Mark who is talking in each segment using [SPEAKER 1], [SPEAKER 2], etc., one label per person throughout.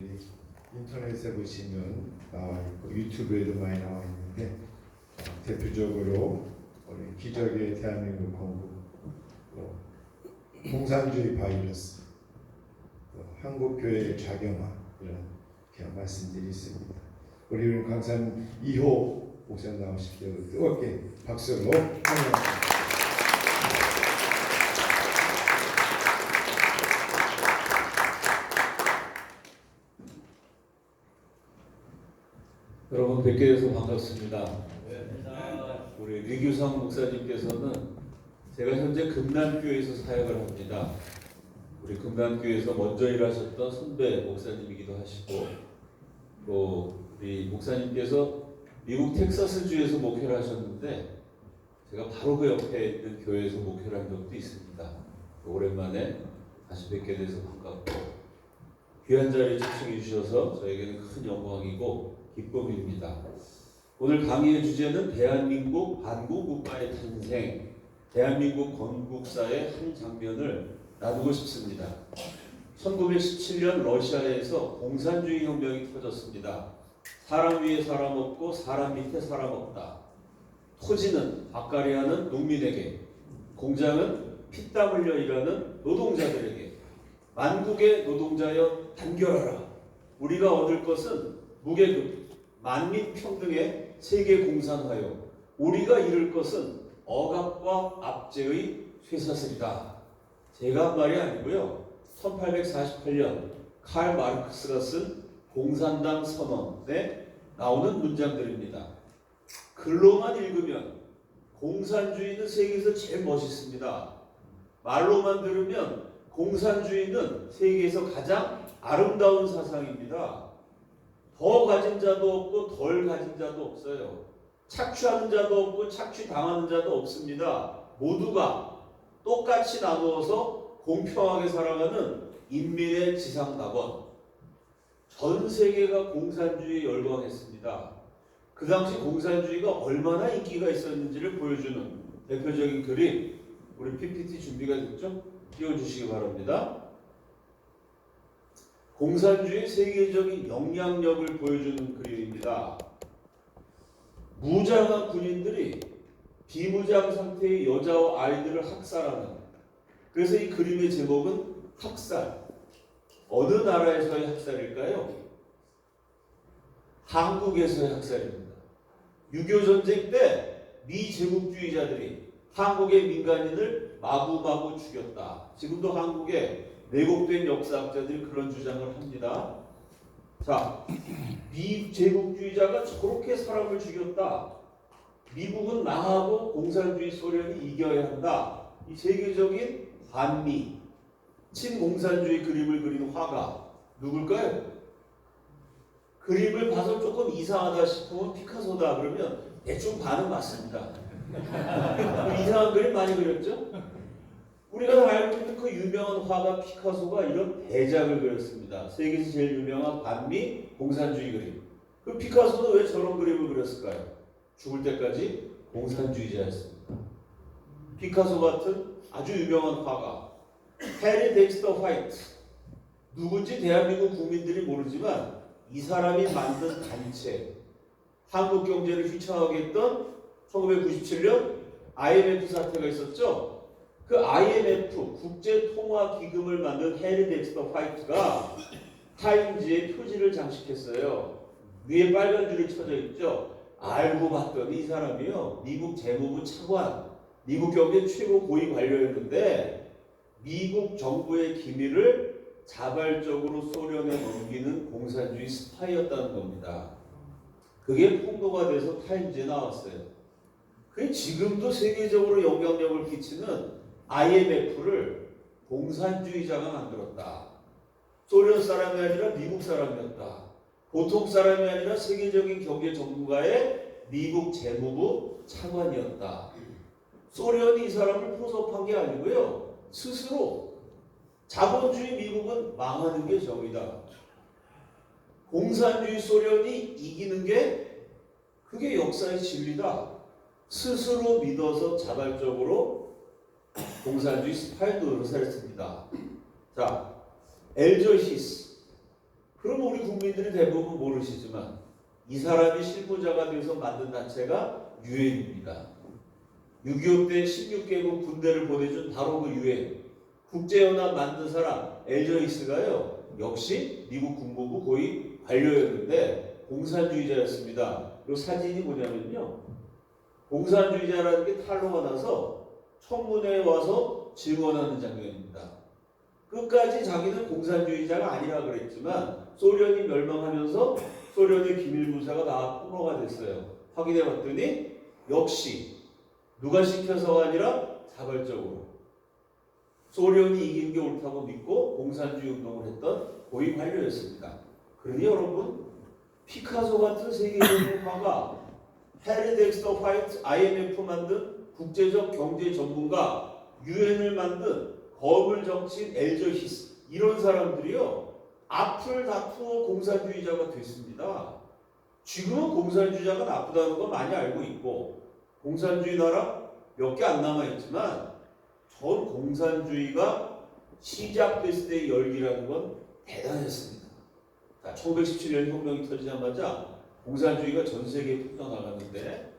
[SPEAKER 1] 인터넷에 보시면 나와 있고 유튜브에도 많이 나와 있는데 대표적으로 우리 기적의 대한민국 건국, 또 공산주의 바이러스, 또 한국교회의 좌경화 이런 말씀들이 있습니다. 우리 강사님 2호 목사님 나오실 때 뜨겁게 박수로 환영합니다.
[SPEAKER 2] 여러분 뵙게 돼서 반갑습니다. 우리 리규성 목사님께서는 제가 현재 금난교회에서 사역을 합니다. 우리 금난교회에서 먼저 일하셨던 선배 목사님이기도 하시고, 또 우리 목사님께서 미국 텍사스주에서 목회를 하셨는데 제가 바로 그 옆에 있는 교회에서 목회를 한 적도 있습니다. 오랜만에 다시 뵙게 돼서 반갑고, 귀한 자리에 초청해 주셔서 저에게는 큰 영광이고 기쁨입니다. 오늘 강의의 주제는 대한민국 반공국가의 탄생, 대한민국 건국사의 한 장면을 나누고 싶습니다. 1917년 러시아에서 공산주의 혁명이 터졌습니다. 사람 위에 사람 없고 사람 밑에 사람 없다. 토지는 밭갈이 하는 농민에게, 공장은 피땀 흘려 일하는 노동자들에게, 만국의 노동자여 단결하라. 우리가 얻을 것은 무계급, 만민평등의 세계공산화요, 우리가 이룰 것은 억압과 압제의 쇠사슬이다. 제가 한 말이 아니고요, 1848년 칼 마르크스가 쓴 공산당 선언에 나오는 문장들입니다. 글로만 읽으면 공산주의는 세계에서 제일 멋있습니다. 말로만 들으면 공산주의는 세계에서 가장 아름다운 사상입니다. 더 가진 자도 없고 덜 가진 자도 없어요. 착취하는 자도 없고 착취당하는 자도 없습니다. 모두가 똑같이 나누어서 공평하게 살아가는 인민의 지상낙원. 전 세계가 공산주의에 열광했습니다. 그 당시 공산주의가 얼마나 인기가 있었는지를 보여주는 대표적인 그림, 우리 PPT 준비가 됐죠? 띄워주시기 바랍니다. 공산주의 세계적인 영향력을 보여주는 그림입니다. 무장한 군인들이 비무장 상태의 여자와 아이들을 학살하는, 그래서 이 그림의 제목은 학살. 어느 나라에서의 학살일까요? 한국에서의 학살입니다. 6.25 전쟁 때 미 제국주의자들이 한국의 민간인을 마구마구 죽였다. 지금도 한국에 왜곡된 역사학자들이 그런 주장을 합니다. 자, 미 제국주의자가 저렇게 사람을 죽였다. 미국은 망하고 공산주의 소련이 이겨야 한다. 이 세계적인 반미, 친공산주의 그림을 그리는 화가 누굴까요? 그림을 봐서 조금 이상하다 싶으면 피카소다 그러면 대충 반응 맞습니다. 이상한 그림 많이 그렸죠? 우리가 다 알고 있는 그 유명한 화가 피카소가 이런 대작을 그렸습니다. 세계에서 제일 유명한 반미 공산주의 그림. 그 피카소는 왜 저런 그림을 그렸을까요? 죽을 때까지 공산주의자였습니다. 피카소 같은 아주 유명한 화가 해리 덱스터 화이트, 누군지 대한민국 국민들이 모르지만 이 사람이 만든 단체, 한국 경제를 휘청하게 했던 1997년 IMF 사태가 있었죠. 그 IMF 국제통화기금을 만든 해리 덱스터 화이트가 타임지에 표지를 장식했어요. 위에 빨간 줄이 쳐져 있죠. 알고 봤더니 이 사람이요, 미국 재무부 차관, 미국 경제 최고 고위 관료였는데 미국 정부의 기밀을 자발적으로 소련에 넘기는 공산주의 스파이였다는 겁니다. 그게 폭로가 돼서 타임지에 나왔어요. 그게 지금도 세계적으로 영향력을 끼치는 IMF를 공산주의자가 만들었다. 소련 사람이 아니라 미국 사람이었다. 보통 사람이 아니라 세계적인 경제 전문가의 미국 재무부 차관이었다. 소련이 이 사람을 포섭한 게 아니고요, 스스로 자본주의 미국은 망하는 게 정이다. 공산주의 소련이 이기는 게 그게 역사의 진리다. 스스로 믿어서 자발적으로 공산주의 스파이 노릇을 했습니다. 자, 엘조시스 그럼 우리 국민들이 대부분 모르시지만 이 사람이 실무자가 돼서 만든 단체가 유엔입니다. 6.25 때 16개국 군대를 보내준 바로 그 유엔. 국제연합 만든 사람 엘저이스가요. 역시 미국 국무부 고위 관료였는데 공산주의자였습니다. 이 사진이 뭐냐면요. 공산주의자라는 게 탄로가 나서 청문회에 와서 증언하는 장면입니다. 끝까지 자기는 공산주의자가 아니라 그랬지만 소련이 멸망하면서 소련의 기밀문서가 다 폭로가 됐어요. 확인해 봤더니 역시 누가 시켜서가 아니라 자발적으로 소련이 이긴 게 옳다고 믿고 공산주의 운동을 했던 고위 관료였습니다. 그러니 여러분 피카소 같은 세계적인 화가 해리 덱스터 화이트 IMF 만든 국제적 경제 전문가 유엔을 만든 거물 정치인 엘저 히스 이런 사람들이요 앞을 다투어 공산주의자가 됐습니다. 지금은 공산주의자가 나쁘다는 거 많이 알고 있고 공산주의 나라 몇 개 안 남아있지만 전 공산주의가 시작됐을 때의 열기라는 건 대단했습니다. 1917년 혁명이 터지자마자 공산주의가 전 세계에 퍼져나갔는데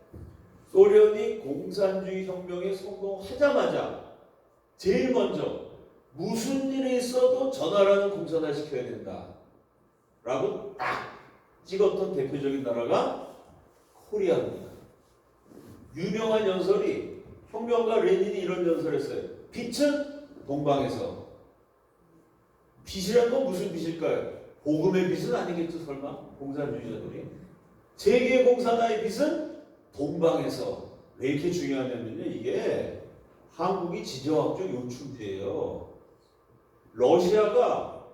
[SPEAKER 2] 소련이 공산주의 혁명에 성공하자마자 제일 먼저 무슨 일이 있어도 저 나라는 공산화시켜야 된다 라고 딱 찍었던 대표적인 나라가 코리아입니다. 유명한 연설이 혁명가 레닌이 이런 연설을 했어요. 빛은 동방에서. 빛이란 건 무슨 빛일까요? 복음의 빛은 아니겠죠 설마? 공산주의자들이. 세계 공산화의 빛은 동방에서. 왜 이렇게 중요하냐면요. 이게 한국이 지정학적 요충지예요. 러시아가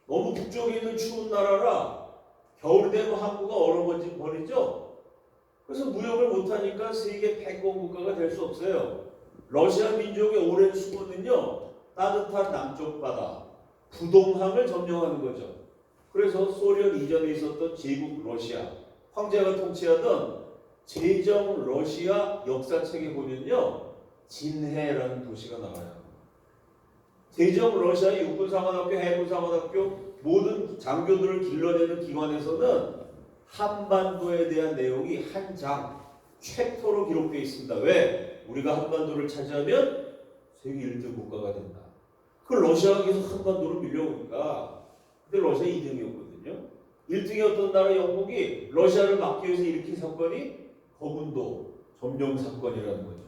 [SPEAKER 2] 너무 북쪽에 있는 추운 나라라 겨울이 되면 한국가 얼어버리죠. 그래서 무역을 못하니까 세계 패권 국가가 될 수 없어요. 러시아 민족의 오랜 수고는요. 따뜻한 남쪽 바다, 부동항을 점령하는 거죠. 그래서 소련 이전에 있었던 제국 러시아, 황제가 통치하던 제정 러시아 역사책에 보면요. 진해라는 도시가 나와요. 제정 러시아 육군사관학교, 해군사관학교 모든 장교들을 길러내는 기관에서는 한반도에 대한 내용이 한 장 챕터로 기록되어 있습니다. 왜? 우리가 한반도를 차지하면 세계 1등 국가가 된다. 그 러시아가 계속 한반도로 밀려오니까 그때 러시아 2등이었거든요. 1등이었던 나라 영국이 러시아를 막기 위해서 일으킨 사건이 거군도 점령 사건이라는 거죠.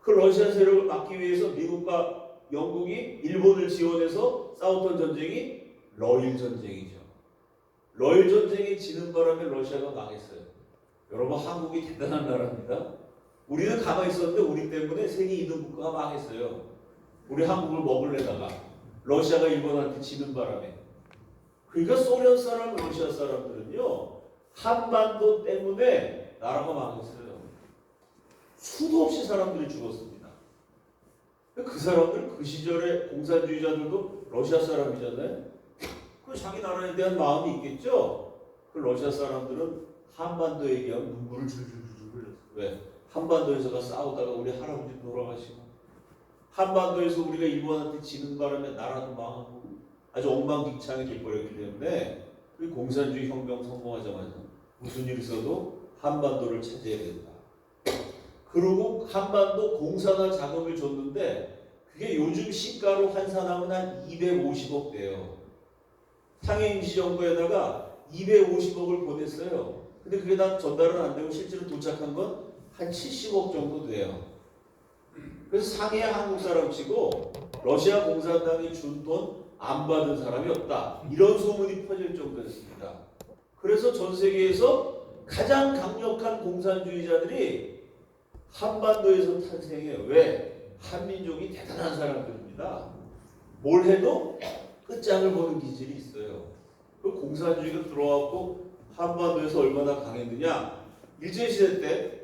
[SPEAKER 2] 그 러시아 세력을 막기 위해서 미국과 영국이 일본을 지원해서 싸웠던 전쟁이 러일 전쟁이죠. 러일 전쟁이 지는 바람에 러시아가 망했어요. 여러분 한국이 대단한 나라입니다. 우리는 가만히 있었는데 우리 때문에 세계 2등 국가가 망했어요. 우리 한국을 먹으려다가 러시아가 일본한테 지는 바람에. 그러니까 소련 사람, 러시아 사람들은요. 한반도 때문에 나라가 망했어요. 수도 없이 사람들이 죽었습니다. 그 사람들 그 시절에 공산주의자들도 러시아 사람이잖아요. 그 자기 나라에 대한 마음이 있겠죠. 그 러시아 사람들은 한반도 얘기하면 눈물을 줄줄줄 흘렸어요. 왜? 한반도에서가 싸우다가 우리 할아버지 돌아가시고 한반도에서 우리가 일본한테 지는 바람에 나라도 망하고 아주 엉망진창이 돼버렸기 때문에 그 공산주의 혁명 성공하자마자 무슨 일이 있어도 한반도를 차지해야 된다. 그리고 한반도 공산화 자금을 줬는데 그게 요즘 시가로 환산하면 한 250억 돼요. 상해 임시정부에다가 250억을 보냈어요. 근데 그게 다 전달은 안 되고 실제로 도착한 건 한 70억 정도 돼요. 그래서 상해 한국 사람 치고 러시아 공산당이 준 돈 안 받은 사람이 없다. 이런 소문이 퍼질 정도였습니다. 그래서 전 세계에서 가장 강력한 공산주의자들이 한반도에서 탄생해요. 왜? 한민족이 대단한 사람들입니다. 뭘 해도 끝장을 보는 기질이 있어요. 그 공산주의가 들어왔고 한반도에서 얼마나 강했느냐. 일제시대 때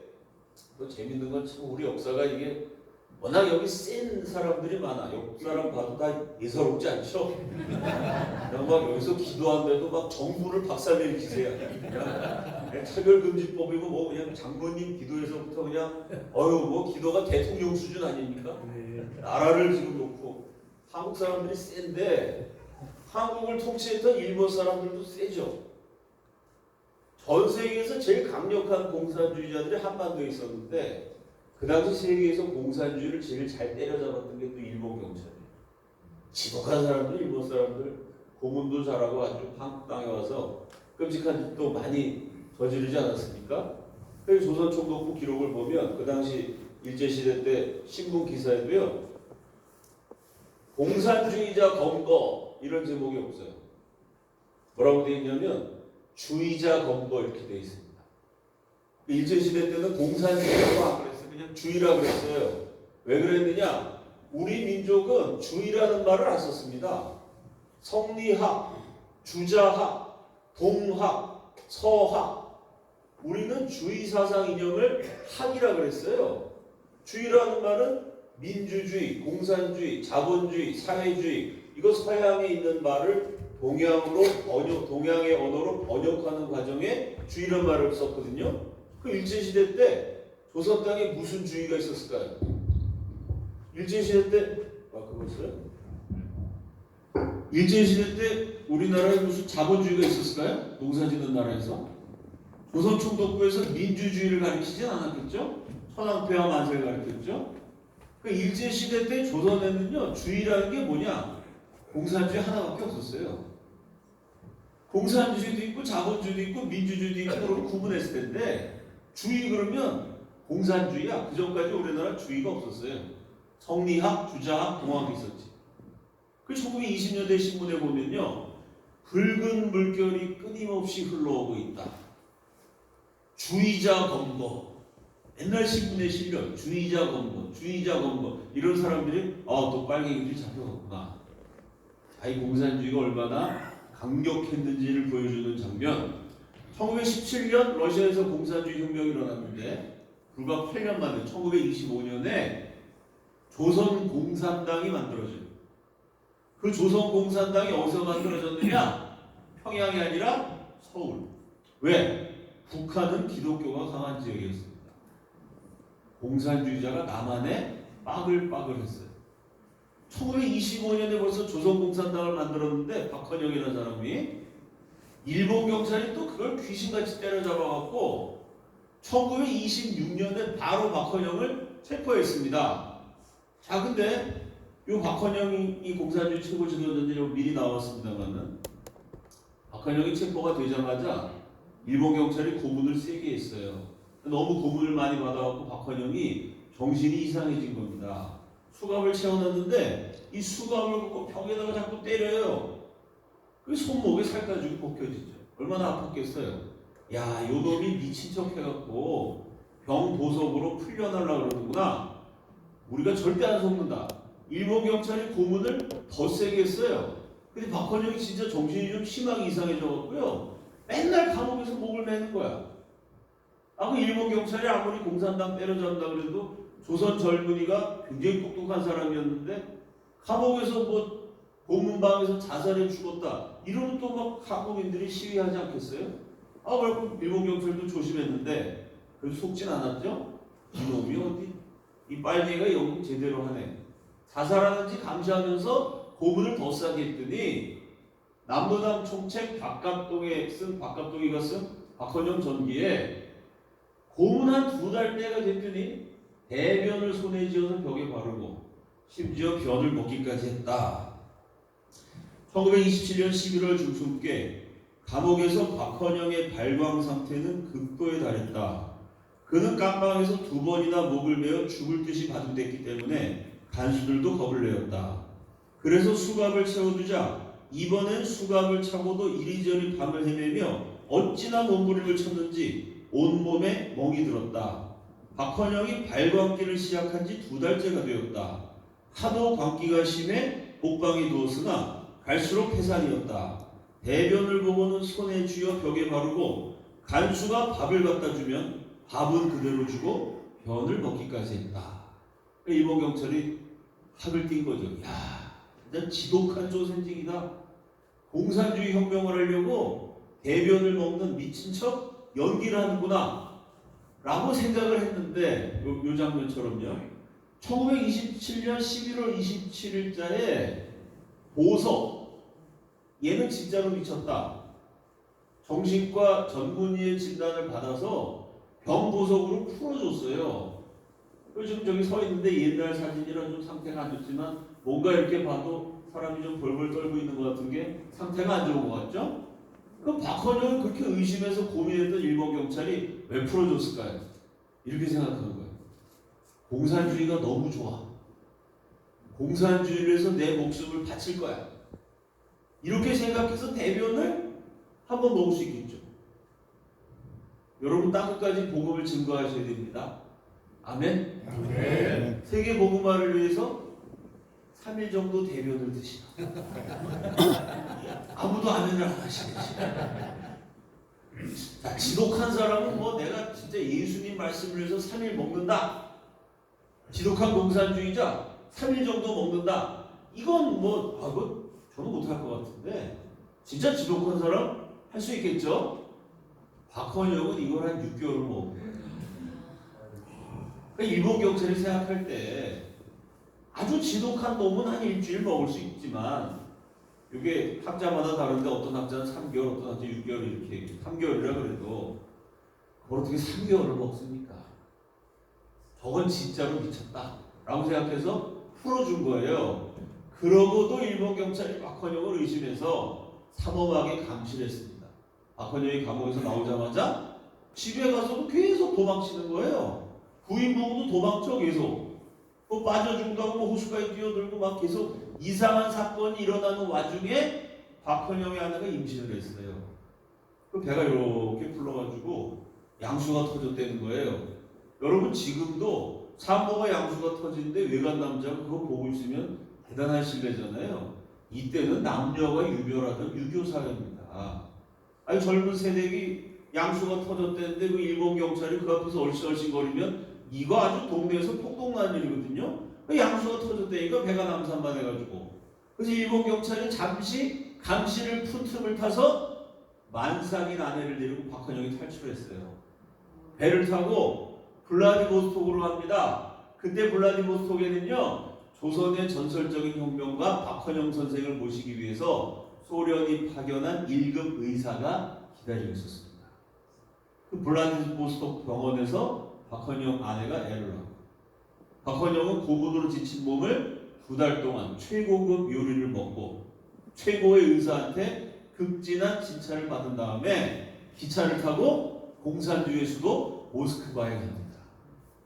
[SPEAKER 2] 또 재밌는 건 참 우리 역사가 이게 워낙 여기 센 사람들이 많아. 옆 사람 봐도 다 예사롭지 않죠? 그냥 막 여기서 기도한데도 막 정부를 박살내기세요. 그냥 차별금지법이고 뭐 그냥 장로님 기도에서부터 그냥 뭐 기도가 대통령 수준 아닙니까? 나라를 지금 놓고 한국 사람들이 센데 한국을 통치했던 일본 사람들도 세죠. 전 세계에서 제일 강력한 공산주의자들이 한반도에 있었는데 그 당시 세계에서 공산주의를 제일 잘 때려잡았던 게 또 일본 경찰이에요. 지독한 사람들, 일본 사람들 고문도 잘하고 아주 한국 땅에 와서 끔찍한 짓도 많이 저지르지 않았습니까? 그래서 조선총독부 기록을 보면 그 당시 일제시대 때 신문 기사에도요, 공산주의자 검거 이런 제목이 없어요. 뭐라고 되어 있냐면 주의자 검거 이렇게 되어 있습니다. 일제시대 때는 공산주의라고 안 그랬어요. 그냥 주의라고 그랬어요. 왜 그랬느냐? 우리 민족은 주의라는 말을 안 썼습니다. 성리학, 주자학, 동학, 서학, 우리는 주의 사상 이념을 학이라 그랬어요. 주의라는 말은 민주주의, 공산주의, 자본주의, 사회주의, 이거 서양에 있는 말을 동양의 언어로 번역하는 과정에 주의라는 말을 썼거든요. 그 일제시대 때 조선 땅에 무슨 주의가 있었을까요? 일제시대 때 그거였어요? 일제시대 때 우리나라에 무슨 자본주의가 있었을까요? 농사짓는 나라에서? 조선 총독부에서 민주주의를 가르치진 않았겠죠? 천황폐하 만세를 가르쳤죠? 그 일제시대 때 조선에는요, 주의라는 게 뭐냐? 공산주의 하나밖에 없었어요. 공산주의도 있고 자본주의도 있고 민주주의도 있고 그걸 구분했을 텐데 주의 그러면 공산주의야. 그 전까지 우리나라 주의가 없었어요. 성리학, 주자학, 동학이 있었지. 그 1920년대 신문에 보면요, 붉은 물결이 끊임없이 흘러오고 있다. 주의자 검거. 옛날 신문에 실려 주의자 검거, 주의자 검거. 이런 사람들이 또 빨갱이들이 잡혀갔구나. 이 공산주의가 얼마나 강력했는지를 보여주는 장면. 1917년 러시아에서 공산주의 혁명이 일어났는데 불과 8년 만에 1925년에 조선공산당이 만들어져요. 그 조선공산당이 어디서 만들어졌느냐? 평양이 아니라 서울. 왜? 북한은 기독교가 강한 지역이었습니다. 공산주의자가 남한에 빠글빠글했어요. 1925년에 벌써 조선공산당을 만들었는데 박헌영이라는 사람이 일본 경찰이 또 그걸 귀신같이 때려잡아갖고 1926년에 바로 박헌영을 체포했습니다. 자, 근데 이 박헌영이 이 공산주의 최고 지도자들이 미리 나왔습니다만은 박헌영이 체포가 되자마자 일본 경찰이 고문을 세게 했어요. 너무 고문을 많이 받아갖고 박헌영이 정신이 이상해진 겁니다. 수갑을 채워놨는데 이 수갑을 꼭 벽에다가 자꾸 때려요. 그 손목에 살까지 벗겨지죠. 얼마나 아팠겠어요. 야, 요 놈이 미친 척 해갖고 병 보석으로 풀려나려고 그러는구나. 우리가 절대 안 속는다. 일본 경찰이 고문을 더 세게 했어요. 근데 박헌영이 진짜 정신이 좀 심하게 이상해져갖고요, 맨날 감옥에서 목을 매는 거야. 그 일본 경찰이 아무리 공산당 때려잡는다 그래도 조선 젊은이가 굉장히 똑똑한 사람이었는데 감옥에서 고문방에서 자살해 죽었다 이러면 또 막 한국인들이 시위하지 않겠어요? 그래서 일본 경찰도 조심했는데 그래도 속진 않았죠? 이놈이 어디 이 빨갱이가 연극 제대로 하네. 자살하는지 감시하면서 고문을 더 싸게 했더니 남도당 총책 박감동이가 쓴 박헌영 전기에 고문 한 2달 때가 됐더니 대변을 손에 쥐어서 벽에 바르고 심지어 변을 먹기까지 했다. 1927년 11월 중순께 감옥에서 박헌영의 발광 상태는 극도에 달했다. 그는 깜방에서 2번이나 목을 베어 죽을 듯이 바둑댔기 때문에 간수들도 겁을 내었다. 그래서 수갑을 채워두자 이번엔 수갑을 차고도 이리저리 밤을 헤매며 어찌나 몸부림을 쳤는지 온몸에 멍이 들었다. 박헌영이 발광기를 시작한 지 2달째가 되었다. 하도 광기가 심해 목방에 누웠으나 갈수록 해산이었다. 대변을 보고는 손에 쥐어 벽에 바르고 간수가 밥을 갖다 주면 밥은 그대로 주고 변을 먹기까지 했다. 일본 경찰이 학을 띈 거죠. 야, 진짜 지독한 조선직이다. 공산주의 혁명을 하려고 대변을 먹는 미친 척 연기를 하는구나 라고 생각을 했는데 요 장면처럼요. 1927년 11월 27일자에 보석 얘는 진짜로 미쳤다. 정신과 전문의의 진단을 받아서 병보석으로 풀어줬어요. 그리고 지금 저기 서 있는데 옛날 사진이라 좀 상태가 안 좋지만 뭔가 이렇게 봐도 사람이 좀 벌벌 떨고 있는 것 같은 게 상태가 안 좋은 것 같죠? 그럼 박헌영을 그렇게 의심해서 고민했던 일본 경찰이 왜 풀어줬을까요? 이렇게 생각하는 거예요. 공산주의가 너무 좋아. 공산주의를 위해서 내 목숨을 바칠 거야. 이렇게 생각해서 대변을 한번 먹을 수 있겠죠. 여러분 땅끝까지 복음을 증거하셔야 됩니다. 아멘.
[SPEAKER 1] 네.
[SPEAKER 2] 세계 복음화를 위해서 3일 정도 대변을 드시라. 아무도 아멘을 안 하시겠지. 자, 지독한 사람은 뭐 내가 진짜 예수님 말씀을 위해서 3일 먹는다. 지독한 공산주의자 3일 정도 먹는다. 이건 뭐 그거 저는 못할 것 같은데 진짜 지독한 사람 할 수 있겠죠? 박헌영은 이걸 한 6개월을 먹어요. 그러니까 일본 경찰이 생각할 때 아주 지독한 놈은 한 일주일 먹을 수 있지만 이게 학자마다 다른데 어떤 학자는 3개월, 어떤 학자는 6개월 이렇게 얘기해요. 3개월이라 그래도 그걸 어떻게 3개월을 먹습니까? 저건 진짜로 미쳤다 라고 생각해서 풀어준 거예요. 그러고도 일본 경찰이 박헌영을 의심해서 삼엄하게 감시를 했습니다. 박헌영이 감옥에서 나오자마자 집에 가서도 계속 도망치는 거예요. 부인 보고도 도망쳐 계속. 뭐 빠져 죽는다고 뭐 호수까지 뛰어들고 막 계속 이상한 사건이 일어나는 와중에 박헌영의 아내가 임신을 했어요. 그 배가 이렇게 불러가지고 양수가 터졌다는 거예요. 여러분 지금도 산모가 양수가 터지는데 외간 남자가 그거 보고 있으면 대단한 신뢰잖아요. 이때는 남녀가 유별하던 유교 사회입니다. 아니 젊은 세대기 양수가 터졌다는데 그 일본 경찰이 그 앞에서 얼씬얼씬거리면 이거 아주 동네에서 폭동난 일이거든요. 양수가 터졌다니까 배가 남산만해가지고. 그래서 일본 경찰이 잠시 감시를 푼 틈을 타서 만삭인 아내를 데리고 박헌영이 탈출했어요. 배를 타고 블라디보스톡으로 갑니다. 그때 블라디보스톡에는요 조선의 전설적인 혁명가 박헌영 선생을 모시기 위해서 소련이 파견한 1급 의사가 기다리고 있었습니다. 그 블라디보스톡 병원에서 박헌영 아내가 애를 낳고 박헌영은 고군으로 지친 몸을 2달 동안 최고급 요리를 먹고 최고의 의사한테 극진한 진찰을 받은 다음에 기차를 타고 공산주의 수도 모스크바에 갑니다.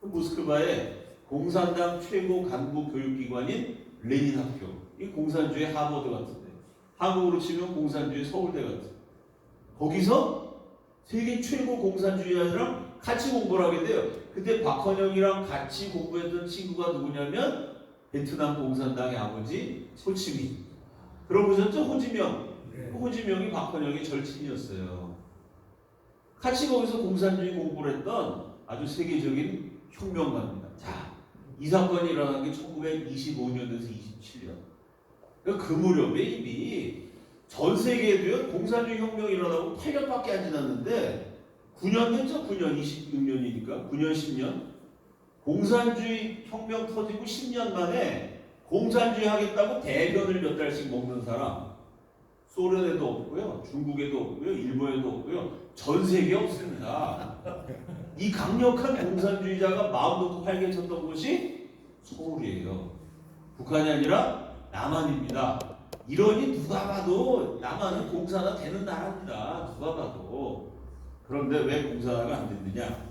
[SPEAKER 2] 그 모스크바에 공산당 최고 간부 교육기관인 레닌 학교, 이 공산주의 하버드 같은데 한국으로 치면 공산주의 서울대 같은 거기서 세계 최고 공산주의자들랑 같이 공부를 하게 돼요. 그때 박헌영이랑 같이 공부했던 친구가 누구냐면 베트남 공산당의 아버지 호치민. 들어보셨죠? 호지명. 호지명이 박헌영의 절친이었어요. 같이 거기서 공산주의 공부를 했던 아주 세계적인 혁명가입니다. 자, 이 사건이 일어난 게 1925년에서 27년. 그러니까 그 무렵에 이미 전 세계에도요 공산주의 혁명이 일어나고 8년밖에 안 지났는데 9년 됐죠? 9년, 26년이니까 9년, 10년. 공산주의 혁명 터지고 10년 만에 공산주의 하겠다고 대변을 몇 달씩 먹는 사람 소련에도 없고요, 중국에도 없고요, 일본에도 없고요, 전 세계에 없습니다. 이 강력한 공산주의자가 마음 놓고 활개 쳤던 곳이 서울이에요. 북한이 아니라 남한입니다. 이러니 누가 봐도 남한은 공산화 되는 나라입니다. 누가 봐도. 그런데 왜 공산화가 안 됐느냐?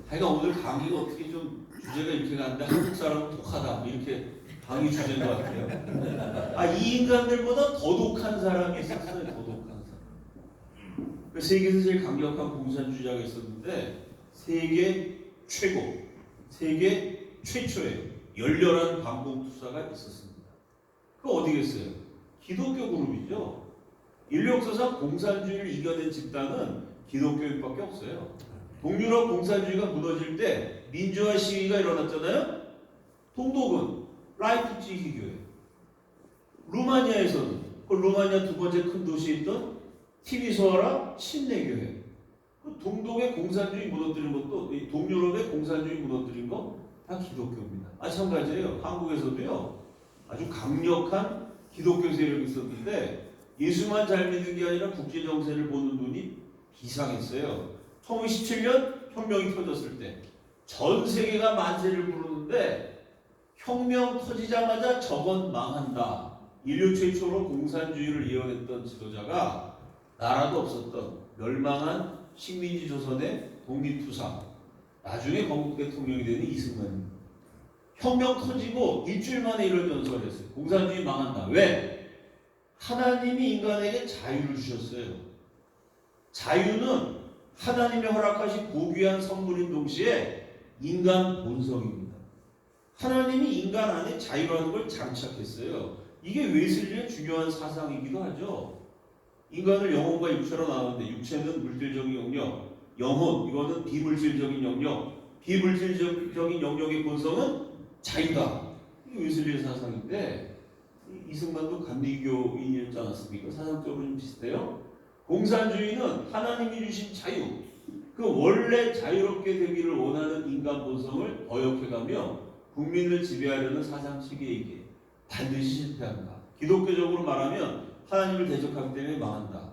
[SPEAKER 2] 하여간 오늘 강의가 어떻게 좀 주제가 이렇게 가는데 한국 사람은 독하다 이렇게 강의 주제인 것 같아요. 아, 이 인간들보다 더 독한 사람이 있었어요. 더 독한 사람. 세계에서 제일 강력한 공산주의자가 있었는데 세계 최고, 세계 최초의 열렬한 반공투사가 있었습니다. 그 어디겠어요? 기독교 그룹이죠. 인류 역사상 공산주의를 이겨낸 집단은 기독교인밖에 없어요. 동유럽 공산주의가 무너질 때 민주화 시위가 일어났잖아요. 동독은 라이프치히 교회. 루마니아에서는 그 루마니아 두 번째 큰 도시에 있던 티비소아라 침례교회. 그 동독의 공산주의 무너뜨린 것도 동유럽의 공산주의 무너뜨린 거 다 기독교입니다. 마찬가지예요. 한국에서도요 아주 강력한 기독교 세력이 있었는데 예수만 잘 믿는 게 아니라 국제 정세를 보는 눈이 비상했어요. 1917년 혁명이 터졌을 때 전 세계가 만세를 부르는데 혁명 터지자마자 저건 망한다. 인류 최초로 공산주의를 이어냈던 지도자가 나라도 없었던 멸망한 식민지 조선의 독립투사 나중에 건국 대통령이 되는 이승만입니다. 혁명 터지고 일주일 만에 이런 연설을 했어요. 공산주의 망한다. 왜? 하나님이 인간에게 자유를 주셨어요. 자유는 하나님이 허락하신 고귀한 선물인 동시에 인간 본성입니다. 하나님이 인간 안에 자유라는 걸 장착했어요. 이게 웨슬리의 중요한 사상이기도 하죠. 인간을 영혼과 육체로 나누는데 육체는 물질적인 영역, 영혼 이거는 비물질적인 영역, 비물질적인 영역의 본성은 자유다. 이게 웨슬리의 사상인데 이승만도 감리교인이었지 않았습니까? 사상적으로 좀 비슷해요. 공산주의는 하나님이 주신 자유, 그 원래 자유롭게 되기를 원하는 인간 본성을 어역해가며 국민을 지배하려는 사상 체계에게 반드시 실패한다. 기독교적으로 말하면 하나님을 대적하기 때문에 망한다.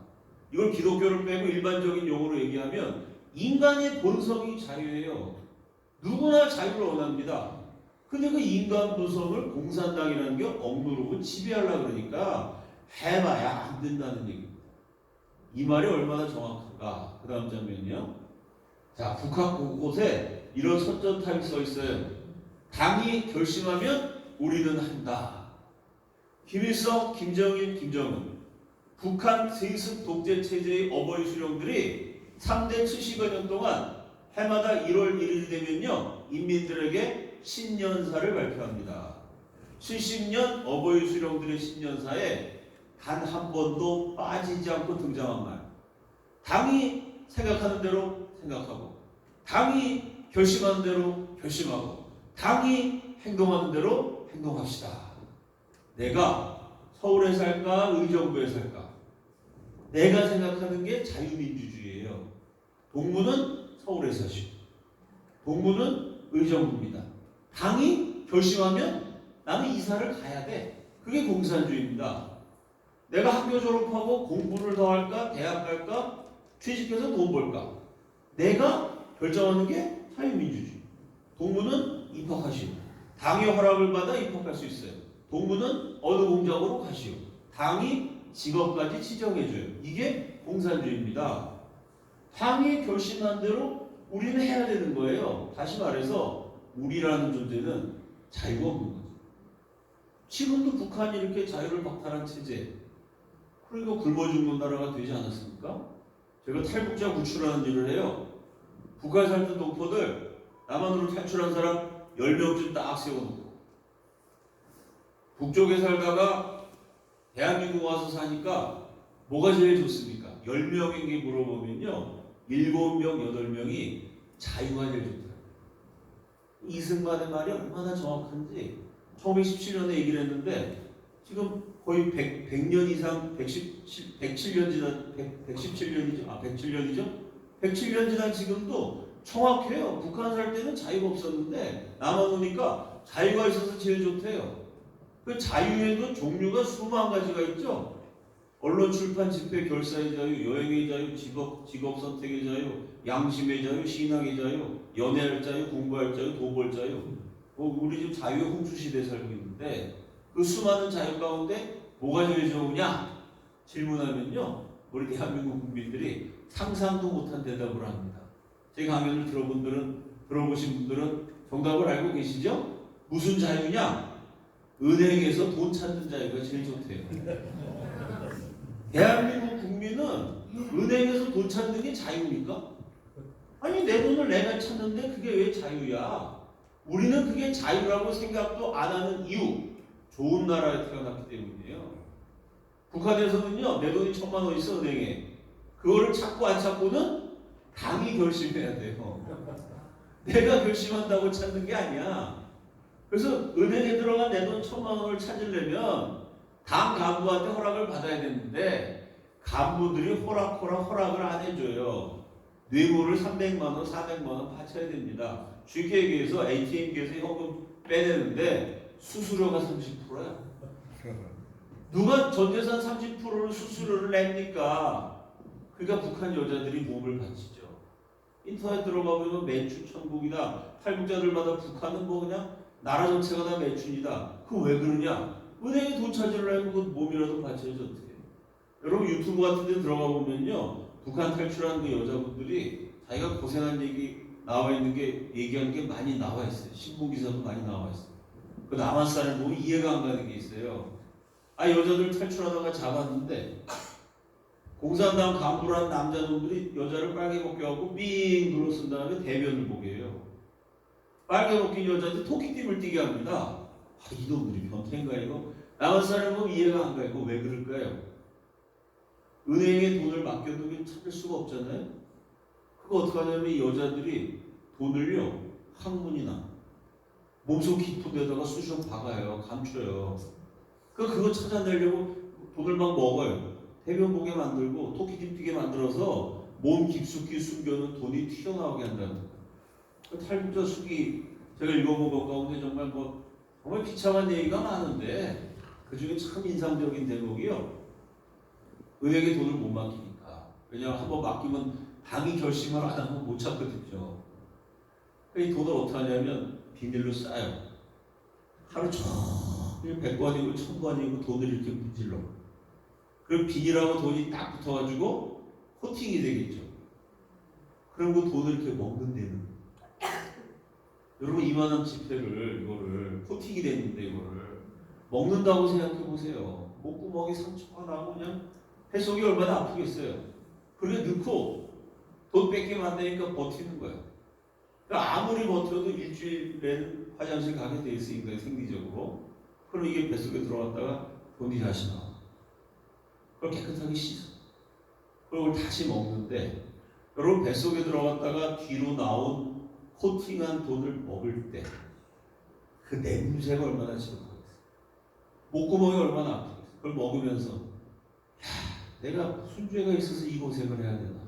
[SPEAKER 2] 이걸 기독교를 빼고 일반적인 용어로 얘기하면 인간의 본성이 자유예요. 누구나 자유를 원합니다. 근데 그 인간 본성을 공산당이라는 게 억누르고 지배하려고 그러니까 해봐야 안 된다는 얘기입니다. 이 말이 얼마나 정확한가. 그 다음 장면이요. 자, 북한 곳곳에 이런 선전탑이 써 있어요. 당이 결심하면 우리는 한다. 김일성, 김정일, 김정은 북한 세습 독재 체제의 어버이 수령들이 3대 70여 년 동안 해마다 1월 1일이 되면요 인민들에게 신년사를 발표합니다. 70년 어버이 수령들의 신년사에 단 한 번도 빠지지 않고 등장한 말. 당이 생각하는 대로 생각하고, 당이 결심하는 대로 결심하고, 당이 행동하는 대로 행동합시다. 내가 서울에 살까, 의정부에 살까? 내가 생각하는 게 자유민주주의예요. 동무는 서울에 사시고, 동무는 의정부입니다. 당이 결심하면 나는 이사를 가야 돼. 그게 공산주의입니다. 내가 학교 졸업하고 공부를 더 할까? 대학 갈까? 취직해서 돈 벌까? 내가 결정하는 게 자유민주주의. 동무는 입학하시오. 당의 허락을 받아 입학할 수 있어요. 동무는 어느 공장으로 가시오. 당이 직업까지 지정해줘요. 이게 공산주의입니다. 당이 결심한 대로 우리는 해야 되는 거예요. 다시 말해서 우리라는 존재는 자유가 없는 거죠. 지금도 북한이 이렇게 자유를 박탈한 체제, 그러니까 굶어 죽는 나라가 되지 않았습니까? 제가 탈북자 구출하는 일을 해요. 북한에 살던 동포들 남한으로 탈출한 사람 10명쯤 딱 세워놓고, 북쪽에 살다가 대한민국 와서 사니까 뭐가 제일 좋습니까? 10명에게 물어보면요 7명, 8명이 자유가 제일 좋다. 이승만의 말이 얼마나 정확한지 1917년에 얘기를 했는데 지금 거의 100년 이상 117년 지난 117년이죠. 107년 지난 지금도 정확해요. 북한 살 때는 자유가 없었는데 남한 오니까 자유가 있어서 제일 좋대요. 그 자유에도 종류가 수만 가지가 있죠. 언론, 출판, 집회, 결사의 자유, 여행의 자유, 직업 선택의 자유, 양심의 자유, 신앙의 자유, 연애할 자유, 공부할 자유, 돈 벌 자유. 우리 지금 자유의 홍수시대에 살고 있는데 그 수많은 자유 가운데 뭐가 제일 좋으냐? 질문하면요 우리 대한민국 국민들이 상상도 못한 대답을 합니다. 제 강연을 들어보신 분들은 정답을 알고 계시죠? 무슨 자유냐? 은행에서 돈 찾는 자유가 제일 좋대요. 대한민국 국민은 은행에서 돈 찾는 게 자유입니까? 아니 내 돈을 내가 찾는데 그게 왜 자유야? 우리는 그게 자유라고 생각도 안 하는 이유, 좋은 나라에 태어났기 때문이에요. 북한에서는요 내 돈이 1,000만 원 있어 은행에, 그거를 찾고 안 찾고는 당이 결심해야 돼요. 내가 결심한다고 찾는 게 아니야. 그래서 은행에 들어간 내 돈 1,000만 원을 찾으려면 당 간부한테 허락을 받아야 되는데 간부들이 허락을 안 해줘요. 뇌물을 300만 원, 400만 원 바쳐야 됩니다. 쉽게 얘기해서 ATM기에서 현금 빼내는데 수수료가 30%야. 누가 전재산 30%를 수수료를 냅니까? 그러니까 북한 여자들이 몸을 바치죠. 인터넷 들어가보면 매춘 천국이다. 탈북자들마다 북한은 뭐 그냥 나라 전체가 다 매춘이다. 그 왜 그러냐? 은행에 돈 찾으려면 그 몸이라도 바쳐야지 어떻게. 여러분 유튜브 같은 데 들어가 보면요. 북한 탈출한 그 여자분들이 자기가 고생한 얘기 나와 있는 게 얘기하는 게 많이 나와 있어요. 신문 기사도 많이 나와 있어요. 그 남한 사람 보면 이해가 안 가는 게 있어요. 아 여자들 탈출하다가 잡았는데 공산당 간부란 남자놈들이 여자를 빨개 벗겨갖고 삥 눌러쓴 다음에 대변을 보게 해요. 빨개 벗긴 여자한테 토끼띠을 띠게 합니다. 아, 이놈들이 변태인가 이거? 남한 사람은 이해가 안 가요. 왜 그럴까요? 은행에 돈을 맡겨두면 찾을 수가 없잖아요. 그거 어떻게 하냐면 이 여자들이 돈을요 항문이나 몸속 깊은 데다가 쑤셔 박아요. 감춰요. 그거 찾아내려고 돈을 막 먹어요. 대변 보게 만들고 토끼띠 띠게 만들어서 몸 깊숙이 숨겨놓은 돈이 튀어나오게 한다는 거예요. 탈북자 수기 제가 읽어본 것 가운데 정말 비참한 얘기가 많은데 그 중에 참 인상적인 대목이요. 은행에 돈을 못 맡기니까. 왜냐하면 한번 맡기면 당이 결심을 안 하면 못 찾거든요. 이 돈을 어떻게 하냐면 비닐로 싸요. 하루 종일 100권이고 1000권이고 돈을 이렇게 문질러. 그럼 비닐하고 돈이 딱 붙어가지고 코팅이 되겠죠. 그럼 그 돈을 이렇게 먹는 데는 여러분 이만한 지폐를 이거를 코팅이 됐는데 이거를 먹는다고 생각해 보세요. 목구멍에 상처가 나고 그냥 해속이 얼마나 아프겠어요. 그렇게 넣고 돈 뺏게 만드니까 버티는 거예요. 그러니까 아무리 버텨도 일주일에는 화장실 가게 돼 있으니까 생리적으로. 그럼 이게 뱃속에 들어갔다가 돈이 다시 나와. 그걸 깨끗하게 씻어. 그걸 다시 먹는데 여러분 뱃속에 들어갔다가 뒤로 나온 코팅한 돈을 먹을 때 그 냄새가 얼마나 지독하겠어요. 목구멍이 얼마나 아프겠어요. 그걸 먹으면서 내가 무슨 죄가 있어서 이 고생을 해야 되나.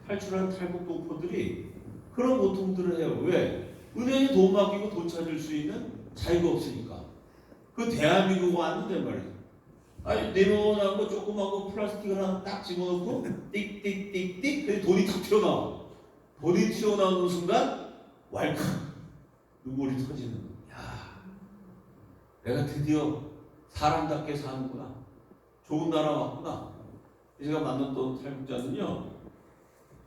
[SPEAKER 2] 탈출한 탈북 동포들이 그런 고통들을 해요. 왜? 은행에 돈 맡기고 돈 찾을 수 있는 자유가 없으니까. 그 대한민국 왔는데 말이에요. 아니 네모난 거 조그만 거 플라스틱을 하나 딱 집어넣고 띡띡띡띡 그래서 돈이 탁 튀어나와. 돈이 튀어나오는 순간 왈칵 눈물이 터지는 거야. 야, 내가 드디어 사람답게 사는구나. 좋은 나라 왔구나. 제가 만났던 탈북자는요.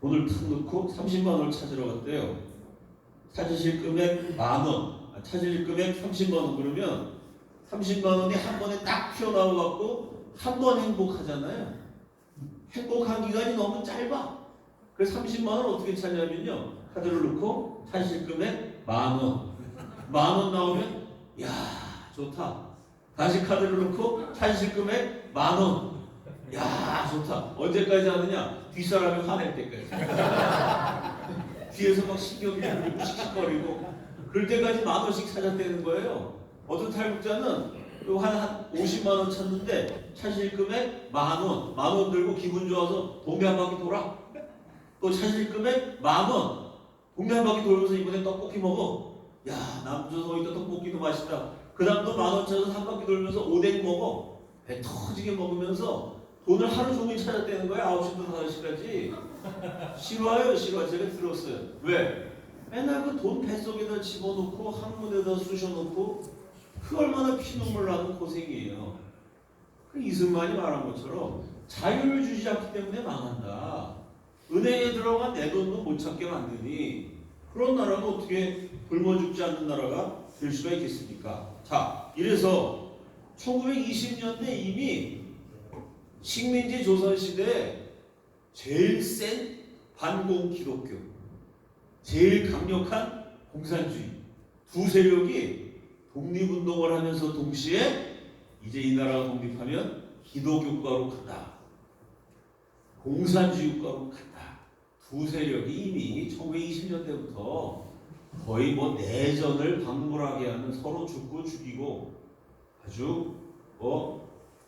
[SPEAKER 2] 돈을 탁 넣고 30만 원을 찾으러 갔대요. 찾으실 금액 10,000원. 찾으실 금액 30만 원 그러면 30만 원이 한 번에 딱 튀어나와갖고 한 번 행복하잖아요. 행복한 기간이 너무 짧아. 그래서 30만 원 어떻게 찾냐면요. 카드를 넣고 찾으실 금액 10,000원. 10,000원 나오면 야 좋다. 다시 카드를 넣고 찾으실 금액 10,000원. 야 좋다. 언제까지 하느냐? 뒷사람이 화낼 때까지. 뒤에서 막 신경이 울리고 씩씩거리고 그럴 때까지 10,000원씩 찾았다는 거예요. 어떤 탈북자는 한 50만 원 찾는데 찾으실 금액 10,000원. 10,000원 들고 기분 좋아서 동네 한 바퀴 돌아. 또 찾으실 금액 10,000원. 동네 한 바퀴 돌면서 이번에 떡볶이 먹어. 야 남조선 어디다 떡볶이도 맛있다. 그 다음도 10,000원 찾아서 한 바퀴 돌면서 오뎅 먹어. 배 터지게 먹으면서 돈을 하루 종일 찾았다는 거야. 9시부터 5시까지. 싫어요. 제가 들었어요. 왜? 맨날 그 돈 뱃속에다 집어넣고 항문에다 쑤셔놓고 그 얼마나 피눈물 나는 고생이에요. 그 이승만이 말한 것처럼 자유를 주지 않기 때문에 망한다. 은행에 들어간 내 돈도 못 찾게 만드니 그런 나라가 어떻게 굶어 죽지 않는 나라가 될 수가 있겠습니까? 자, 이래서 1920년대 이미 식민지 조선시대에 제일 센 반공 기독교, 제일 강력한 공산주의 두 세력이 독립운동을 하면서 동시에 이제 이 나라가 독립하면 기독교과로 간다. 공산주의과로 간다. 두 세력이 이미 1920년대부터 거의 뭐 내전을 박물하게 하는 서로 죽고 죽이고 아주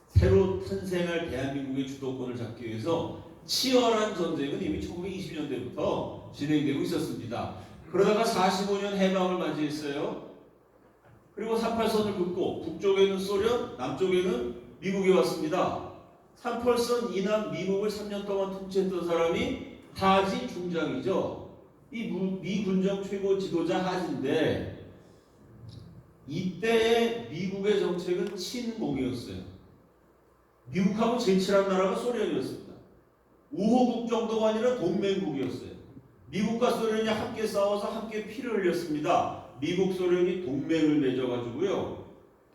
[SPEAKER 2] 새로 탄생할 대한민국의 주도권을 잡기 위해서 치열한 전쟁은 이미 1920년대부터 진행되고 있었습니다. 그러다가 45년 해방을 맞이했어요. 그리고 38선을 긋고 북쪽에는 소련, 남쪽에는 미국이 왔습니다. 38선 이남 미국을 3년 동안 통치했던 사람이 하지 중장이죠. 이 미 군정 최고 지도자 하지인데 이때의 미국의 정책은 친몽이었어요. 미국하고 제일 친한 나라가 소련이었습니다. 우호국 정도가 아니라 동맹국이었어요. 미국과 소련이 함께 싸워서 함께 피를 흘렸습니다. 미국, 소련이 동맹을 맺어가지고요.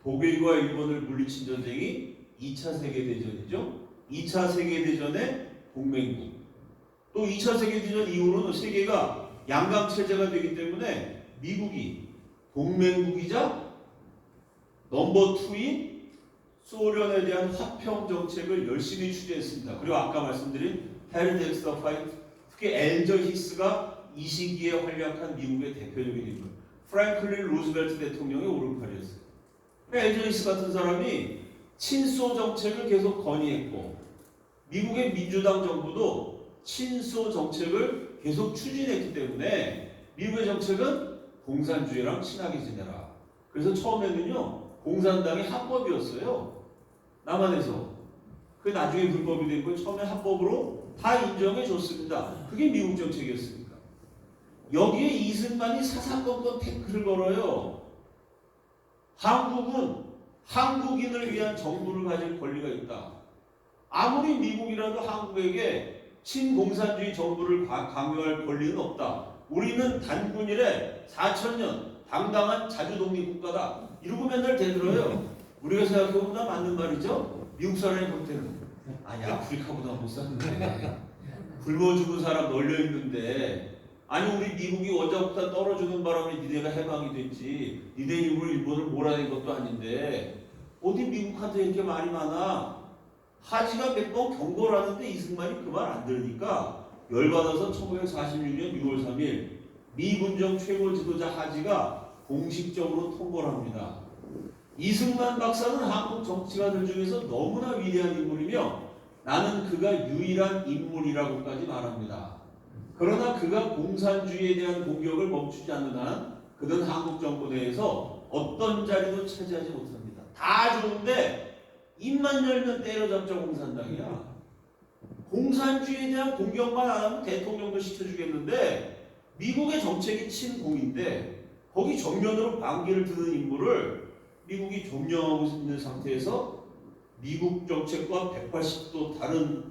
[SPEAKER 2] 독일과 일본을 물리친 전쟁이 2차 세계대전이죠. 2차 세계대전의 동맹국. 또 2차 세계대전 이후로는 세계가 양강체제가 되기 때문에 미국이 동맹국이자 넘버 2인 소련에 대한 화평 정책을 열심히 추진했습니다. 그리고 아까 말씀드린 해리 덱스터 파이트, 특히 엘저 히스가 이 시기에 활약한 미국의 대표적인 인물, 프랭클린 루즈벨트 대통령의 오른팔이었어요. 엘저 히스 같은 사람이 친소 정책을 계속 건의했고 미국의 민주당 정부도 친소 정책을 계속 추진했기 때문에 미국의 정책은 공산주의랑 친하게 지내라. 그래서 처음에는요 공산당이 합법이었어요. 남한에서. 그 나중에 불법이 된 걸 처음에 합법으로 다 인정해 줬습니다. 그게 미국 정책이었습니다. 여기에 이승만이 사사건건 태클을 걸어요. 한국은 한국인을 위한 정부를 가질 권리가 있다. 아무리 미국이라도 한국에게 친공산주의 정부를 강요할 권리는 없다. 우리는 단군일에 4,000년 당당한 자주독립국가다. 이러고 맨날 대들어요. 우리가 생각해보면 맞는 말이죠. 미국 사람이 볼 때는 아니 아프리카보다 못 사는데 굶어 죽은 사람 널려 있는데 아니 우리 미국이 원자폭탄 떨어지는 바람에 니네가 해방이 됐지 니네 힘으로 일본을 몰아낸 것도 아닌데 어디 미국한테 이렇게 말이 많아. 하지가 몇 번 경고를 하는데 이승만이 그 말 안 들으니까 열받아서 1946년 6월 3일 미 군정 최고 지도자 하지가 공식적으로 통보를 합니다. 이승만 박사는 한국 정치가들 중에서 너무나 위대한 인물이며 나는 그가 유일한 인물이라고까지 말합니다. 그러나 그가 공산주의에 대한 공격을 멈추지 않는 한 그는 한국 정부 내에서 어떤 자리도 차지하지 못합니다. 다 좋은데 입만 열면 때려잡자 공산당이야. 공산주의에 대한 공격만 안 하면 대통령도 시켜주겠는데 미국의 정책이 친공인데 거기 정면으로 반기를 드는 인물을 미국이 점령하고 있는 상태에서 미국 정책과 180도 다른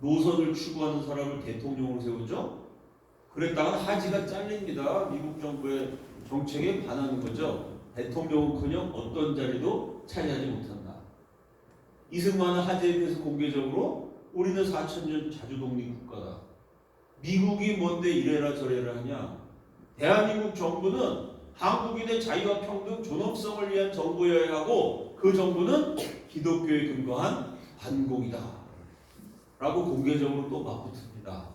[SPEAKER 2] 노선을 추구하는 사람을 대통령으로 세우죠. 그랬다가 하지가 잘립니다. 미국 정부의 정책에 반하는 거죠. 대통령은커녕 어떤 자리도 차지하지 못한다. 이승만은 하지에 대해서 공개적으로 우리는 4,000년 자주독립 국가다. 미국이 뭔데 이래라 저래라 하냐. 대한민국 정부는 한국인의 자유와 평등, 존엄성을 위한 정부여야 하고 그 정부는 기독교에 근거한 반공이다. 라고 공개적으로 또 맞붙습니다.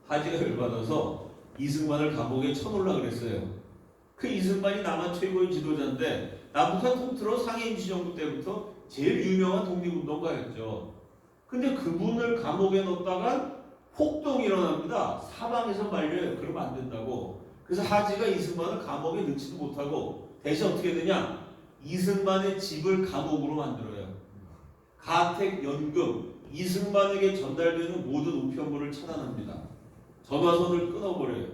[SPEAKER 2] 하지가 열받아서 이승만을 감옥에 쳐놓으려고 그랬어요. 그 이승만이 남한 최고의 지도자인데 남북한 통틀어 상해 임시정부 때부터 제일 유명한 독립운동가였죠. 근데 그분을 감옥에 넣었다가 폭동이 일어납니다. 사방에서 말려요. 그러면 안 된다고. 그래서 하지가 이승만을 감옥에 넣지도 못하고 대신 어떻게 되냐? 이승만의 집을 감옥으로 만들어요. 가택, 연금, 이승만에게 전달되는 모든 우편물을 차단합니다. 전화선을 끊어버려요.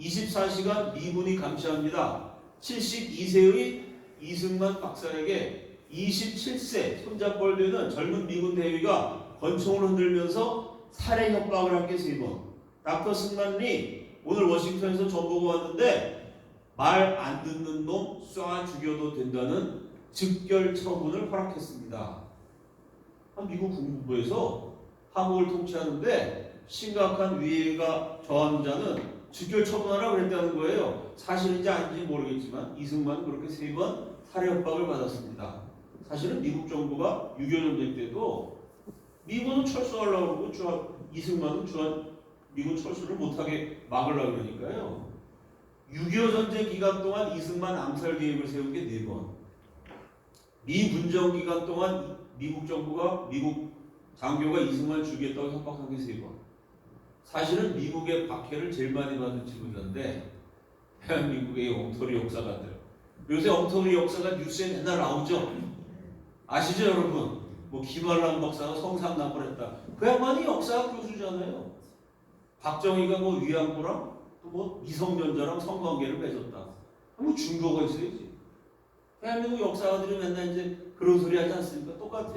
[SPEAKER 2] 24시간 미군이 감시합니다. 72세의 이승만 박사에게 27세 손잡벌 되는 젊은 미군 대위가 권총을 흔들면서 살해 협박을 한 게 3번. 닥터 승만리 오늘 워싱턴에서 정보가 왔는데 말 안 듣는 놈 쏴 죽여도 된다는 즉결 처분을 허락했습니다. 미국 국무부에서 한국을 통치하는데 심각한 위해가 저하는 자는 즉결 처분하라고 그랬다는 거예요. 사실인지 아닌지 모르겠지만 이승만은 그렇게 3번 살해 협박을 받았습니다. 사실은 미국 정부가 6.25 전쟁 때도 미군은 철수하려고 그러고 이승만은 미군 철수를 못하게 막으려고 그러니까요. 6.25 전쟁 기간 동안 이승만 암살 계획을 세운 게 4번. 미 군정 기간 동안 미국 정부가 미국 장교가 이승만 죽이겠다고 협박한 게 3번. 사실은 미국의 박해를 제일 많이 받은 지도자인데 대한민국의 엉터리 역사가들 요새 엉터리 역사가 뉴스에 맨날 나오죠. 아시죠 여러분? 뭐 김한란 박사가 성상납을 했다. 그 양반이 역사학 교수잖아요. 박정희가 뭐 위안부랑 또 뭐 미성년자랑 성관계를 맺었다. 뭐 증거가 있어야지. 대한민국 역사가들이 맨날 이제 그런 소리 하지 않습니까? 똑같아요.